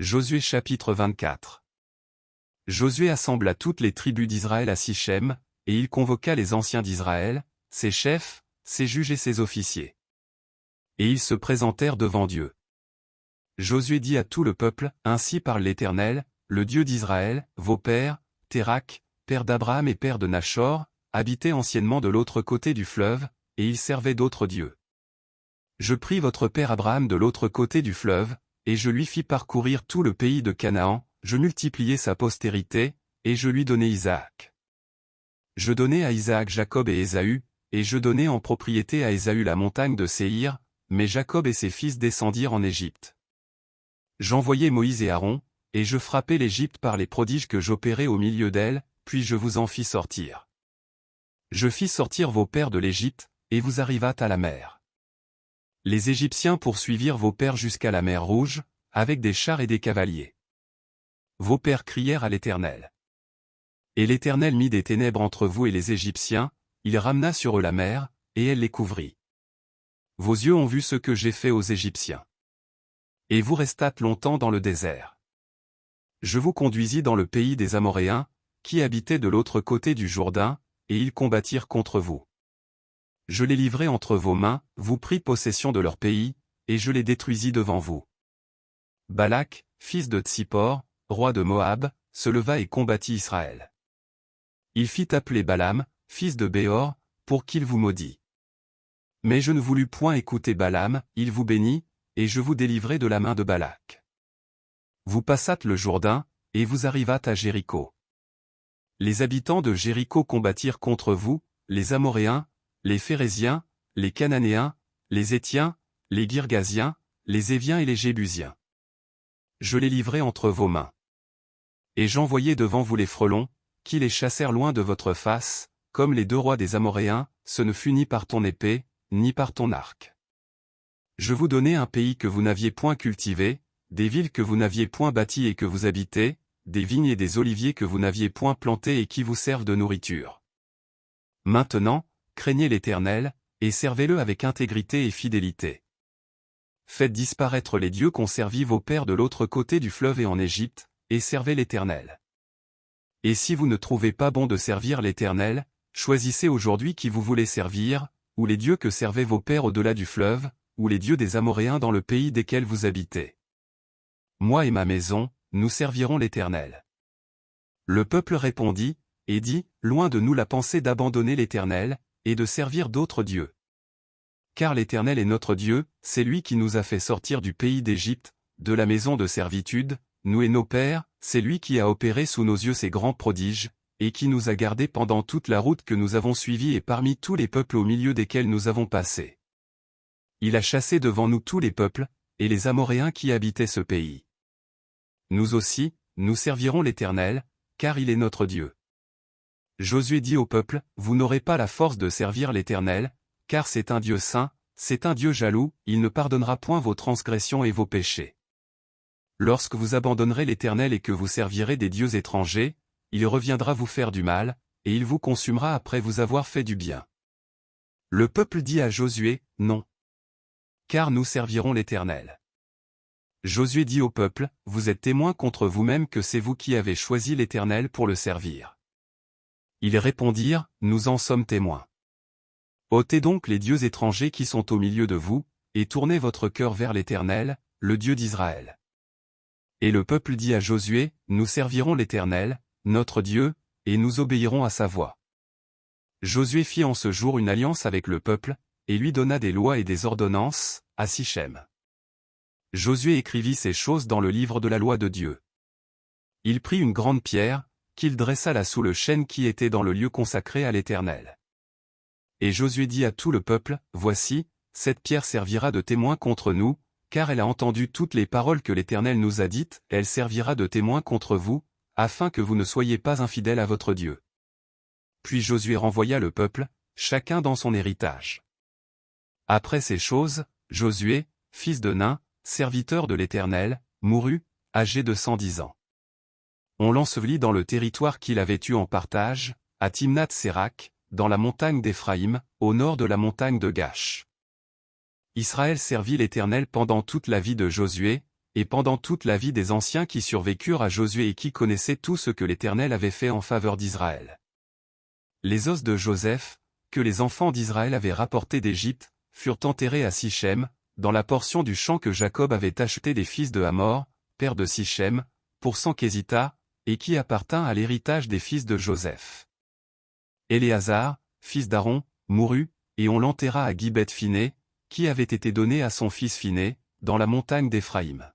Josué chapitre 24. Josué assembla toutes les tribus d'Israël à Sichem, et il convoqua les anciens d'Israël, ses chefs, ses juges et ses officiers. Et ils se présentèrent devant Dieu. Josué dit à tout le peuple, ainsi parle l'Éternel, le Dieu d'Israël, vos pères, Térakh, père d'Abraham et père de Nachor, habitaient anciennement de l'autre côté du fleuve, et ils servaient d'autres dieux. Je pris votre père Abraham de l'autre côté du fleuve, et je lui fis parcourir tout le pays de Canaan, je multipliai sa postérité, et je lui donnai Isaac. Je donnai à Isaac Jacob et Ésaü, et je donnai en propriété à Ésaü la montagne de Séhir, mais Jacob et ses fils descendirent en Égypte. J'envoyai Moïse et Aaron, et je frappai l'Égypte par les prodiges que j'opérai au milieu d'elle, puis je vous en fis sortir. Je fis sortir vos pères de l'Égypte, et vous arrivâtes à la mer. Les Égyptiens poursuivirent vos pères jusqu'à la mer Rouge, avec des chars et des cavaliers. Vos pères crièrent à l'Éternel. Et l'Éternel mit des ténèbres entre vous et les Égyptiens, il ramena sur eux la mer, et elle les couvrit. Vos yeux ont vu ce que j'ai fait aux Égyptiens. Et vous restâtes longtemps dans le désert. Je vous conduisis dans le pays des Amoréens, qui habitaient de l'autre côté du Jourdain, et ils combattirent contre vous. Je les livrai entre vos mains, vous pris possession de leur pays, et je les détruisis devant vous. Balak, fils de Tsippor, roi de Moab, se leva et combattit Israël. Il fit appeler Balaam, fils de Béor, pour qu'il vous maudît. Mais je ne voulus point écouter Balaam, il vous bénit, et je vous délivrai de la main de Balak. Vous passâtes le Jourdain, et vous arrivâtes à Jéricho. Les habitants de Jéricho combattirent contre vous, les Amoréens, les Phéréziens, les Cananéens, les Hétiens, les Girgasiens, les Éviens et les Jébusiens. Je les livrai entre vos mains. Et j'envoyai devant vous les frelons, qui les chassèrent loin de votre face, comme les deux rois des Amoréens, ce ne fut ni par ton épée, ni par ton arc. Je vous donnai un pays que vous n'aviez point cultivé, des villes que vous n'aviez point bâties et que vous habitez, des vignes et des oliviers que vous n'aviez point plantés et qui vous servent de nourriture. Maintenant, craignez l'Éternel, et servez-le avec intégrité et fidélité. Faites disparaître les dieux qu'ont servi vos pères de l'autre côté du fleuve et en Égypte, et servez l'Éternel. Et si vous ne trouvez pas bon de servir l'Éternel, choisissez aujourd'hui qui vous voulez servir, ou les dieux que servaient vos pères au-delà du fleuve, ou les dieux des Amoréens dans le pays desquels vous habitez. Moi et ma maison, nous servirons l'Éternel. Le peuple répondit, et dit, loin de nous la pensée d'abandonner l'Éternel, et de servir d'autres dieux. Car l'Éternel est notre Dieu, c'est lui qui nous a fait sortir du pays d'Égypte, de la maison de servitude, nous et nos pères, c'est lui qui a opéré sous nos yeux ces grands prodiges, et qui nous a gardés pendant toute la route que nous avons suivie et parmi tous les peuples au milieu desquels nous avons passé. Il a chassé devant nous tous les peuples, et les Amoréens qui habitaient ce pays. Nous aussi, nous servirons l'Éternel, car il est notre Dieu. Josué dit au peuple, vous n'aurez pas la force de servir l'Éternel, car c'est un Dieu saint, c'est un Dieu jaloux, il ne pardonnera point vos transgressions et vos péchés. Lorsque vous abandonnerez l'Éternel et que vous servirez des dieux étrangers, il reviendra vous faire du mal, et il vous consumera après vous avoir fait du bien. Le peuple dit à Josué, non. Car nous servirons l'Éternel. Josué dit au peuple, vous êtes témoins contre vous-même que c'est vous qui avez choisi l'Éternel pour le servir. Ils répondirent, nous en sommes témoins. Ôtez donc les dieux étrangers qui sont au milieu de vous, et tournez votre cœur vers l'Éternel, le Dieu d'Israël. Et le peuple dit à Josué, nous servirons l'Éternel, notre Dieu, et nous obéirons à sa voix. Josué fit en ce jour une alliance avec le peuple, et lui donna des lois et des ordonnances, à Sichem. Josué écrivit ces choses dans le livre de la loi de Dieu. Il prit une grande pierre, qu'il dressa là sous le chêne qui était dans le lieu consacré à l'Éternel. Et Josué dit à tout le peuple, voici, cette pierre servira de témoin contre nous, car elle a entendu toutes les paroles que l'Éternel nous a dites, elle servira de témoin contre vous, afin que vous ne soyez pas infidèles à votre Dieu. Puis Josué renvoya le peuple, chacun dans son héritage. Après ces choses, Josué, fils de Nun, serviteur de l'Éternel, mourut, âgé de 110 ans. On l'ensevelit dans le territoire qu'il avait eu en partage, à Timnath-Sérak, dans la montagne d'Éphraïm, au nord de la montagne de Gash. Israël servit l'Éternel pendant toute la vie de Josué, et pendant toute la vie des anciens qui survécurent à Josué et qui connaissaient tout ce que l'Éternel avait fait en faveur d'Israël. Les os de Joseph, que les enfants d'Israël avaient rapportés d'Égypte, furent enterrés à Sichem, dans la portion du champ que Jacob avait acheté des fils de Hamor, père de Sichem, pour 100 késitas, et qui appartint à l'héritage des fils de Joseph. Éléazar, fils d'Aaron, mourut, et on l'enterra à Gibeth Phiné, qui avait été donné à son fils Phiné, dans la montagne d'Éphraïm.